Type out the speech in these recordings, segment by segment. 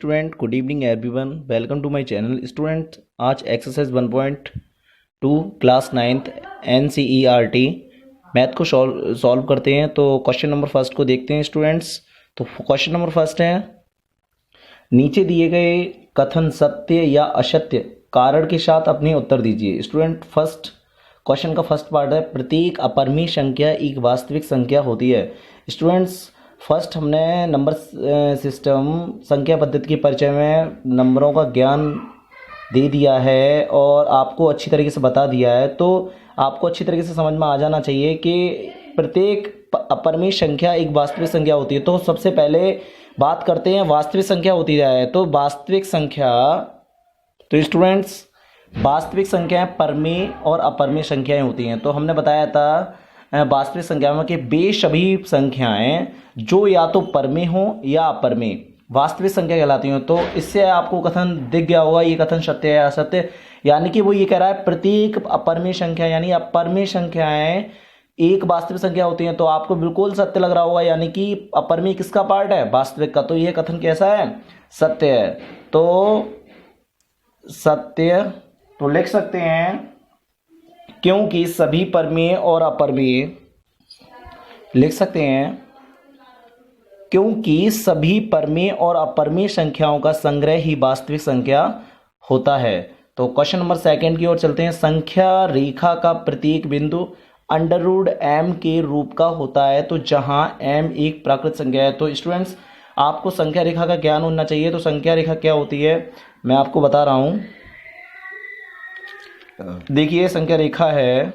Student, good evening everyone, welcome to my channel. Student, आज exercise 1.2 class 9th NCERT math को solve करते हैं। तो क्वेश्चन नंबर फर्स्ट को देखते हैं स्टूडेंट्स। तो क्वेश्चन नंबर फर्स्ट है, नीचे दिए गए कथन सत्य या असत्य कारण के साथ अपने उत्तर दीजिए। स्टूडेंट, फर्स्ट क्वेश्चन का फर्स्ट पार्ट है, प्रत्येक अपरिमेय संख्या एक वास्तविक संख्या होती है। स्टूडेंट्स, फर्स्ट हमने नंबर सिस्टम संख्या पद्धति के परिचय में नंबरों का ज्ञान दे दिया है और आपको अच्छी तरीके से बता दिया है। तो आपको अच्छी तरीके से समझ में आ जाना चाहिए कि प्रत्येक अपरिमेय संख्या एक वास्तविक संख्या होती है। तो सबसे पहले बात करते हैं वास्तविक संख्या होती है। तो वास्तविक संख्या, तो स्टूडेंट्स वास्तविक संख्याएं परमेय और अपरमेय संख्याएं होती हैं। तो हमने बताया था वास्तविक संख्याओं में कि वे सभी संख्याएं जो या तो परमेय हो या अपरमेय वास्तविक संख्या कहलाती हैं। तो इससे आपको कथन दिख गया होगा, ये कथन सत्य है असत्य, यानी कि वो ये कह रहा है प्रत्येक अपरमेय संख्या यानी अपरमेय संख्याएं एक वास्तविक संख्या होती हैं। तो आपको बिल्कुल सत्य लग रहा होगा, यानी कि अपरमेय किसका पार्ट है? वास्तविक का। तो यह कथन कैसा है? सत्य है। तो सत्य, तो लिख सकते हैं क्योंकि सभी परमेय और अपरमेय, लिख सकते हैं क्योंकि सभी परमेय और अपरमेय संख्याओं का संग्रह ही वास्तविक संख्या होता है। तो क्वेश्चन नंबर सेकंड की ओर चलते हैं, संख्या रेखा का प्रत्येक बिंदु √m के रूप का होता है तो जहां m एक प्राकृत संख्या है। तो स्टूडेंट्स, आपको संख्या रेखा का ज्ञान होना चाहिए। तो संख्या रेखा क्या होती है मैं आपको बता रहा हूं। देखिए, संख्या रेखा है,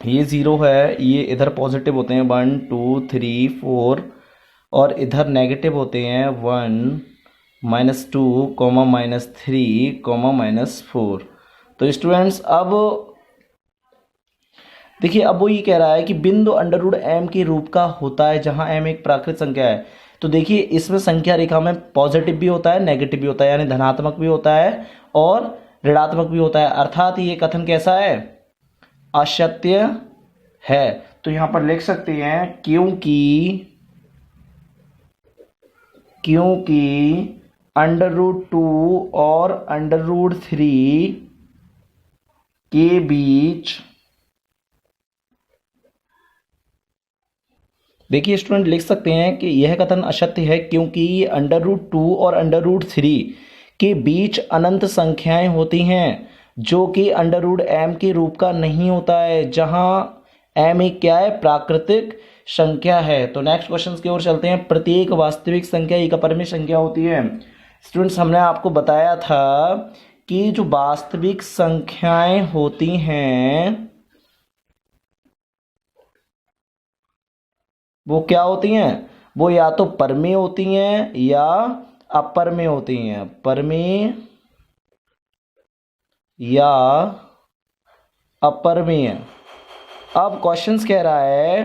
ये 0 है, ये इधर पॉजिटिव होते हैं 1 2 3 4 और इधर नेगेटिव होते हैं 1 -2 -3 -4। तो स्टूडेंट्स, अब देखिए, अब वो ये कह रहा है कि बिंदु √m के रूप का होता है जहां m एक प्राकृत संख्या है। तो देखिए, इसमें संख्या रेखा में पॉजिटिव भी होता है, नेगेटिव भी होता है, यानी धनात्मक भी होता है और ऋणात्मक भी होता है। अर्थात ये कथन कैसा है? असत्य है। तो यहां पर लिख सकते हैं क्योंकि √2 और √3 के बीच, देखिए स्टूडेंट, लिख सकते हैं कि यह कथन असत्य है क्योंकि √2 और √3 के बीच अनंत संख्याएं होती हैं जो कि √m के रूप का नहीं होता है जहां m एक क्या है? प्राकृतिक संख्या है। तो नेक्स्ट क्वेश्चन की ओर चलते हैं, प्रत्येक वास्तविक संख्या एक अपरिमेय संख्या होती है। स्टूडेंट्स, हमने आपको बताया था कि जो वास्तविक संख्याएं होती हैं वो क्या होती हैं? वो या तो परमेय होती हैं या अपरमेय होती हैं। परमेय या अपरमेय। अब क्वेश्चंस कह रहा है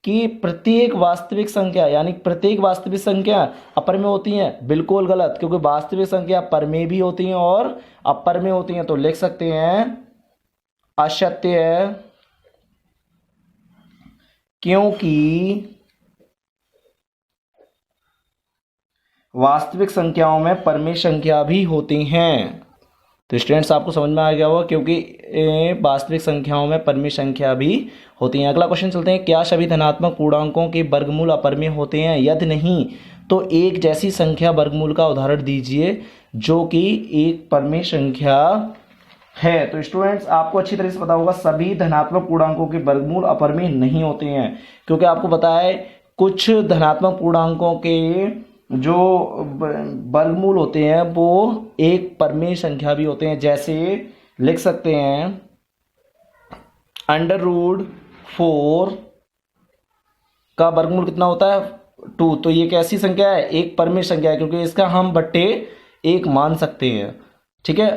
कि प्रत्येक वास्तविक संख्या, यानी प्रत्येक वास्तविक संख्या अपरमेय होती हैं। बिल्कुल गलत, क्योंकि वास्तविक संख्या परमेय भी होती हैं और अपरमेय होती हैं। तो लिख सकते हैं असत्य है क्योंकि वास्तविक संख्याओं में परमेय संख्या भी होती हैं। तो स्टूडेंट्स, आपको समझ में आ गया होगा क्योंकि वास्तविक संख्याओं में परमेय संख्या भी होती हैं। अगला क्वेश्चन चलते हैं, क्या सभी धनात्मक पूर्णांकों के वर्गमूल अपरमेय होते हैं? यदि नहीं तो एक जैसी संख्या वर्गमूल का उदाहरण दीजिए जो कि एक परमेय संख्या है। तो स्टूडेंट्स, आपको अच्छी तरह से पता होगा सभी धनात्मक पूर्णांकों के वर्गमूल अपरमेय नहीं होते हैं, क्योंकि आपको पता है कुछ धनात्मक पूर्णांकों के जो वर्गमूल होते हैं वो एक परमेय संख्या भी होते हैं। जैसे लिख सकते हैं √4 का वर्गमूल कितना होता है? 2। तो ये कैसी संख्या है? एक परमेय संख्या है, क्योंकि इसका हम बट्टे 1 मान सकते हैं। ठीक है।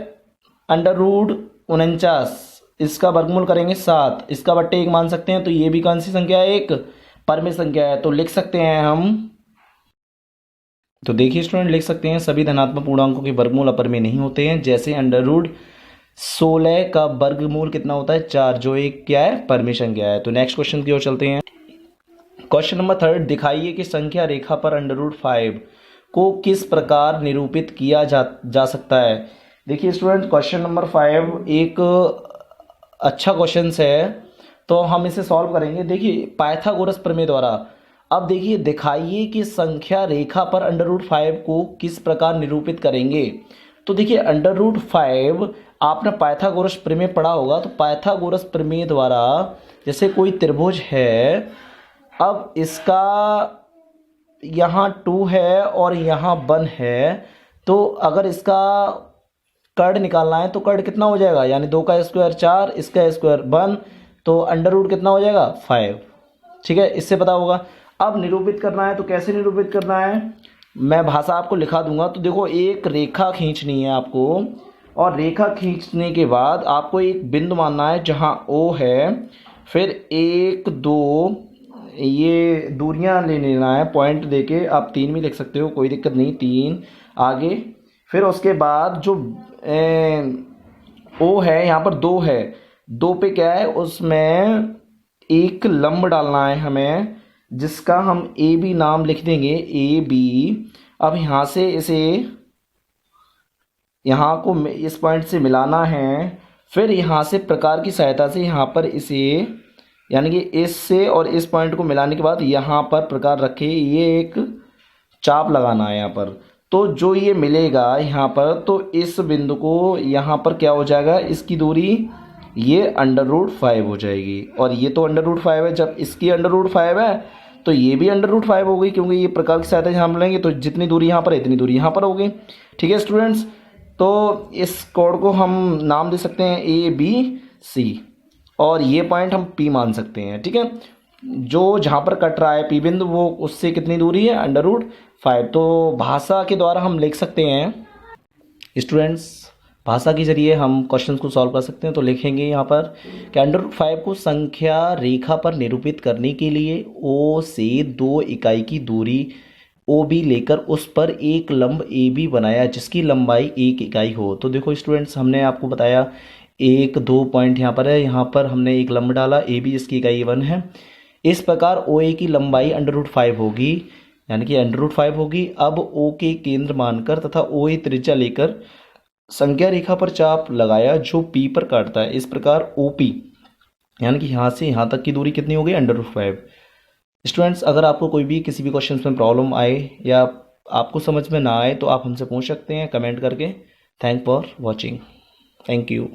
√49, इसका वर्गमूल करेंगे 7, इसका बट्टे 1 मान सकते हैं। तो ये भी कौन सी संख्या है? एक परमेय संख्या है। तो लिख सकते हैं हम, तो देखिए स्टूडेंट, लिख सकते हैं सभी धनात्मक पूर्णांकों के वर्गमूल अपरमेय नहीं होते हैं। जैसे √16 का वर्गमूल कितना होता है? 4, जो एक क्या है? परमेय संख्या है। तो नेक्स्ट क्वेश्चन की ओर चलते हैं। क्वेश्चन नंबर 3, दिखाइए कि संख्या रेखा पर √5 को किस प्रकार निरूपित किया जा सकता है। देखिए स्टूडेंट, क्वेश्चन नंबर 5 एक अच्छा क्वेश्चन है, तो हम इसे सॉल्व करेंगे। देखिए पाइथागोरस प्रमेय द्वारा, अब देखिए दिखाइए कि संख्या रेखा पर √5 को किस प्रकार निरूपित करेंगे। तो देखिए √5 आपने पाइथागोरस प्रमेय पढ़ा होगा, तो पाइथागोरस प्रमेय द्वारा जैसे कोई त्रिभुज है, अब इसका यहाँ 2 है और यहाँ 1 है, तो अगर इसका कर्ण निकालना है तो कर्ण कितना हो जाएगा, यानी 2 का स्क्वायर 4, इसका स्क्वायर 1, तो अंडर रूट कितना हो जाएगा 5। ठीक है, इससे पता होगा। अब निरूपित करना है तो कैसे निरूपित करना है, मैं भाषा आपको लिखा दूंगा। तो देखो एक रेखा खींचनी है आपको, और रेखा खींचने के बाद आपको एक बिंदु मानना है जहां O है, फिर 1 2 ये दूरियां ले लेना है पॉइंट देके, आप 3 भी लिख सकते हो, कोई दिक्कत नहीं, 3 आगे। फिर उसके बाद जो O है यहाँ पर 2 है, 2 पे क्या है, उसमें एक लंब डालना है हमें, जिसका हम ए बी नाम लिख देंगे, ए बी। अब यहाँ से इसे यहाँ को इस पॉइंट से मिलाना है, फिर यहाँ से प्रकार की सहायता से यहाँ पर इसे, यानी कि इससे और इस पॉइंट को मिलाने के बाद यहाँ पर प्रकार रखे, ये एक चाप लगाना है यहाँ पर। तो जो ये मिलेगा यहाँ पर, तो इस बिंदु को यहाँ पर क्या हो जाएगा, इसकी दूरी ये √5 हो जाएगी, और ये तो √5 है। जब इसकी √5 है तो ये भी √5 हो गई, क्योंकि ये प्रकार की सहायता से हम लेंगे, तो जितनी दूरी यहाँ पर है इतनी दूरी यहाँ पर होगी। ठीक है स्टूडेंट्स, तो इस कोड को हम नाम दे सकते हैं ABC, और ये पॉइंट हम P मान सकते हैं। ठीक है, जो जहाँ पर कट रहा है P बिंदु, वो उससे कितनी दूरी है, √5। तो भाषा के द्वारा हम लिख सकते हैं स्टूडेंट्स, भाषा के जरिए हम क्वेश्चन को सॉल्व कर सकते हैं। तो लिखेंगे यहाँ पर कि √5 को संख्या रेखा पर निरूपित करने के लिए O से 2 इकाई की दूरी OB लेकर उस पर एक लंब AB बनाया जिसकी लंबाई 1 इकाई हो। तो देखो स्टूडेंट्स, हमने आपको बताया 1 2 पॉइंट यहाँ पर है, यहाँ पर हमने एक लंब डाला AB जिसकी इकाई 1 है। इस प्रकार OA की लंबाई √5 होगी, यानी कि √5 होगी। अब O के केंद्र मानकर तथा OA त्रिज्या लेकर संख्या रेखा पर चाप लगाया जो P पर काटता है। इस प्रकार OP, यानी कि यहाँ से यहाँ तक की दूरी कितनी होगी, √5। स्टूडेंट्स, अगर आपको कोई भी किसी भी क्वेश्चन में प्रॉब्लम आए या आपको समझ में ना आए, तो आप हमसे पूछ सकते हैं कमेंट करके। Thank for watching, thank you.